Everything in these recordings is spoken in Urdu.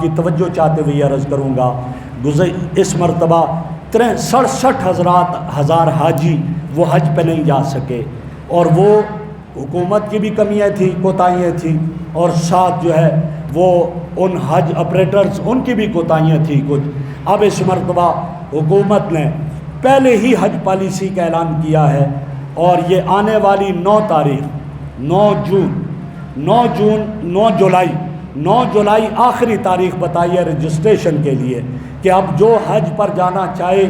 کی توجہ چاہتے ہوئے عرض کروں گا، اس مرتبہ 67,000 حاجی وہ حج پہ نہیں جا سکے، اور وہ حکومت کی بھی کمیاں تھیں، کوتاہیاں تھیں، اور ساتھ جو ہے وہ ان حج آپریٹرز ان کی بھی کوتاہیاں تھیں کچھ۔ اب اس مرتبہ حکومت نے پہلے ہی حج پالیسی کا اعلان کیا ہے، اور یہ آنے والی 9 جولائی آخری تاریخ بتائی ہے رجسٹریشن کے لیے، کہ اب جو حج پر جانا چاہے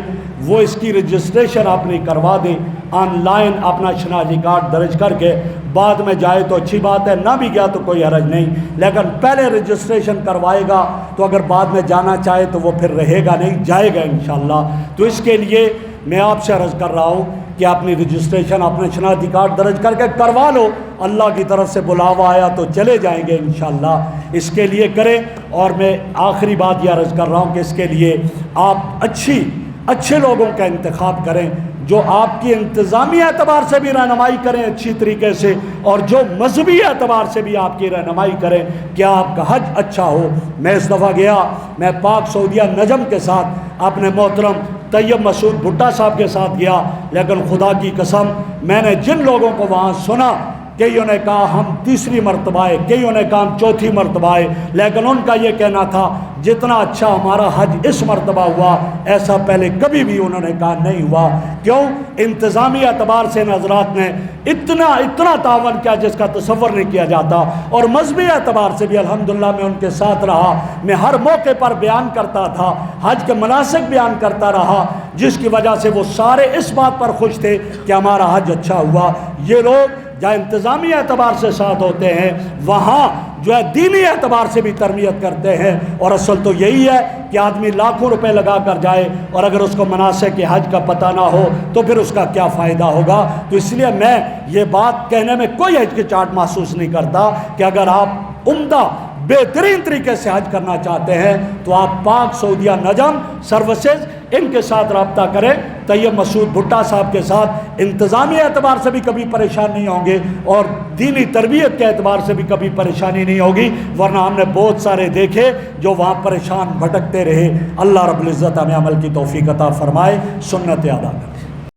وہ اس کی رجسٹریشن اپنی کروا دے، آن لائن اپنا شناختی کارڈ درج کر کے بعد میں جائے تو اچھی بات ہے، نہ بھی گیا تو کوئی حرج نہیں، لیکن پہلے رجسٹریشن کروائے گا تو اگر بعد میں جانا چاہے تو وہ پھر رہے گا نہیں، جائے گا انشاءاللہ۔ تو اس کے لیے میں آپ سے عرض کر رہا ہوں کہ اپنی رجسٹریشن اپنے شناختی کارڈ درج کر کے کروا لو، اللہ کی طرف سے بلاوا آیا تو چلے جائیں گے انشاءاللہ، اس کے لیے کریں۔ اور میں آخری بات یہ عرض کر رہا ہوں کہ اس کے لیے آپ اچھے لوگوں کا انتخاب کریں، جو آپ کی انتظامی اعتبار سے بھی رہنمائی کریں اچھی طریقے سے، اور جو مذہبی اعتبار سے بھی آپ کی رہنمائی کریں کہ آپ کا حج اچھا ہو۔ میں اس دفعہ گیا، میں پاک سعودیہ نجم کے ساتھ اپنے محترم طیب مسعود بھٹا صاحب کے ساتھ گیا، لیکن خدا کی قسم میں نے جن لوگوں کو وہاں سنا، کئیوں نے کہا ہم 3ری مرتبہ آئے، کئیوں نے کہا ہم 4تھی مرتبہ آئے، لیکن ان کا یہ کہنا تھا جتنا اچھا ہمارا حج اس مرتبہ ہوا ایسا پہلے کبھی بھی انہوں نے کہا نہیں ہوا۔ کیوں؟ انتظامی اعتبار سے حضرات نے اتنا تعاون کیا جس کا تصور نہیں کیا جاتا، اور مذہبی اعتبار سے بھی الحمدللہ میں ان کے ساتھ رہا، میں ہر موقع پر بیان کرتا تھا، حج کے مناسک بیان کرتا رہا، جس کی وجہ سے وہ سارے اس بات پر خوش تھے کہ ہمارا حج اچھا ہوا۔ یہ لوگ جہاں انتظامی اعتبار سے ساتھ ہوتے ہیں، وہاں جو ہے دینی اعتبار سے بھی تربیت کرتے ہیں، اور اصل تو یہی ہے کہ آدمی لاکھوں روپے لگا کر جائے اور اگر اس کو مناسک کے حج کا پتہ نہ ہو تو پھر اس کا کیا فائدہ ہوگا۔ تو اس لیے میں یہ بات کہنے میں کوئی ہچکچاہٹ محسوس نہیں کرتا کہ اگر آپ عمدہ بہترین طریقے سے حج کرنا چاہتے ہیں تو آپ پاک سعودیہ نجم سروسز ان کے ساتھ رابطہ کریں، طیب مسعود بھٹا صاحب کے ساتھ انتظامی اعتبار سے بھی کبھی پریشان نہیں ہوں گے، اور دینی تربیت کے اعتبار سے بھی کبھی پریشانی نہیں ہوگی، ورنہ ہم نے بہت سارے دیکھے جو وہاں پریشان بھٹکتے رہے۔ اللہ رب العزت ہمیں عمل کی توفیق عطا فرمائے، سنت ادا کرے۔